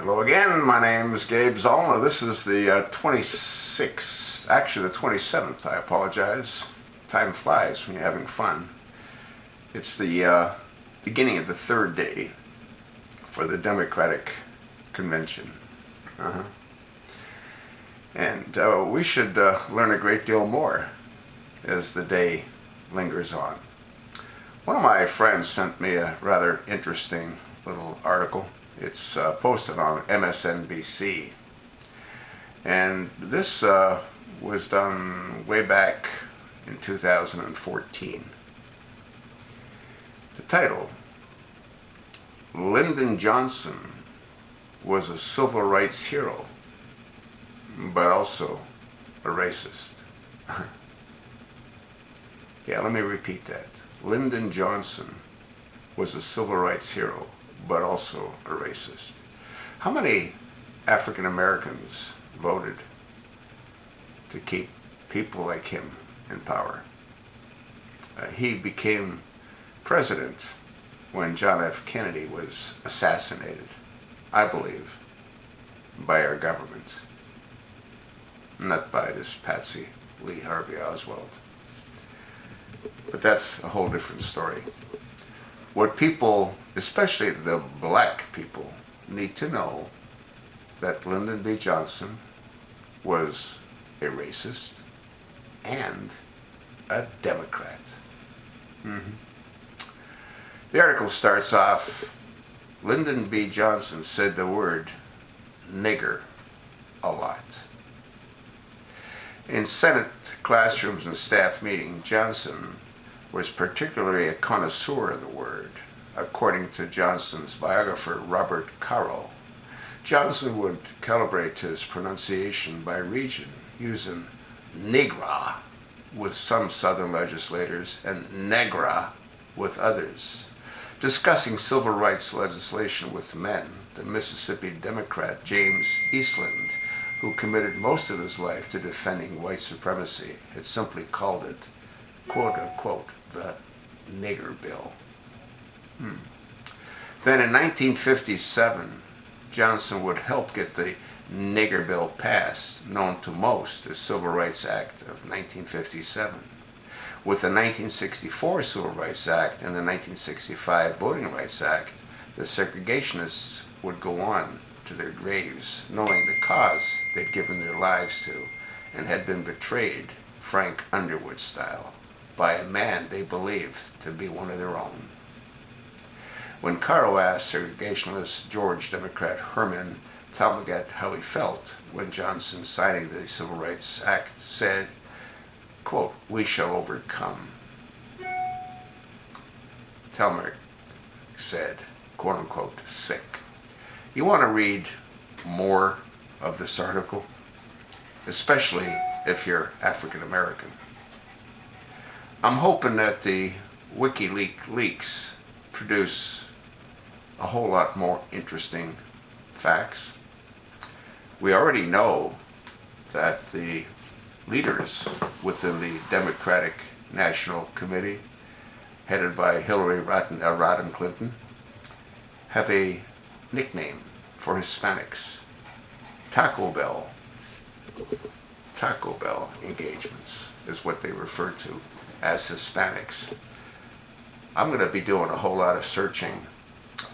Hello again, my name is Gabe Zollner. This is the 26th, actually the 27th, I apologize. Time flies when you're having fun. It's the beginning of the third day for the Democratic Convention. And we should learn a great deal more as the day lingers on. One of my friends sent me a rather interesting little article. It's posted on MSNBC, and this was done way back in 2014. The title, Lyndon Johnson was a civil rights hero, but also a racist. Yeah, let me repeat that. Lyndon Johnson was a civil rights hero, but also a racist. How many African Americans voted to keep people like him in power? He became president when John F. Kennedy was assassinated, I believe, by our government, not by this Patsy Lee Harvey Oswald. But that's a whole different story. What people, especially the black people, need to know that Lyndon B. Johnson was a racist and a Democrat. The article starts off, Lyndon B. Johnson said the word nigger a lot. In Senate classrooms and staff meetings, Johnson was particularly a connoisseur of the word. According to Johnson's biographer, Robert Caro, Johnson would calibrate his pronunciation by region, using nigra with some Southern legislators and negra with others. Discussing civil rights legislation with men, the Mississippi Democrat James Eastland, who committed most of his life to defending white supremacy, had simply called it, quote unquote, the nigger bill. Then in 1957, Johnson would help get the nigger bill passed, known to most as Civil Rights Act of 1957. With the 1964 Civil Rights Act and the 1965 Voting Rights Act, the segregationists would go on to their graves, knowing the cause they'd given their lives to and had been betrayed, Frank Underwood style, by a man they believed to be one of their own. When Caro asked segregationist George Democrat Herman Talmadge how he felt when Johnson, signing the Civil Rights Act, said, quote, "We shall overcome." Talmadge said, quote unquote, sick. You want to read more of this article, especially if you're African American. I'm hoping that the WikiLeaks leaks produce a whole lot more interesting facts. We already know that the leaders within the Democratic National Committee, headed by Hillary Rodham Clinton, have a nickname for Hispanics: Taco Bell. Taco Bell engagements is what they refer to as Hispanics. I'm going to be doing a whole lot of searching.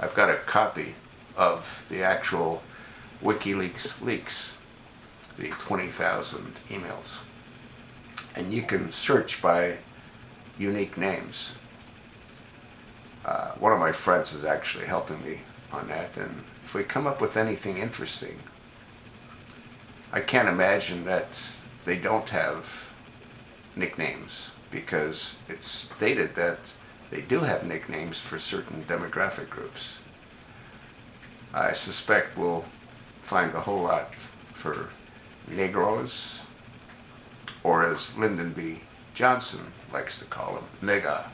I've got a copy of the actual WikiLeaks leaks, the 20,000 emails. And you can search by unique names. One of my friends is actually helping me on that, and if we come up with anything interesting, I can't imagine that they don't have nicknames, because it's stated that they do have nicknames for certain demographic groups. I suspect we'll find a whole lot for Negroes, or as Lyndon B. Johnson likes to call them, nigga.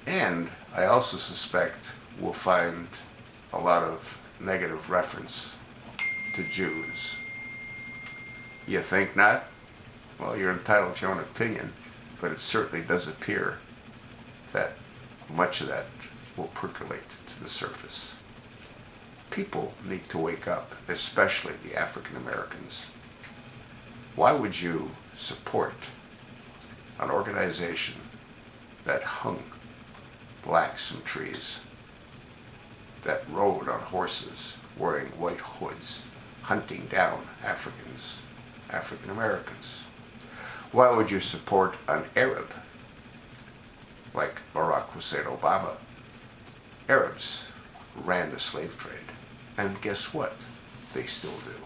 And I also suspect we'll find a lot of negative reference to Jews. You think not? Well, you're entitled to your own opinion, but it certainly does appear that much of that will percolate to the surface. People need to wake up, especially the African Americans. Why would you support an organization that hung blacks from trees, that rode on horses wearing white hoods, hunting down African Americans? Why would you support an Arab like Barack Hussein Obama? Arabs ran the slave trade, and guess what? They still do.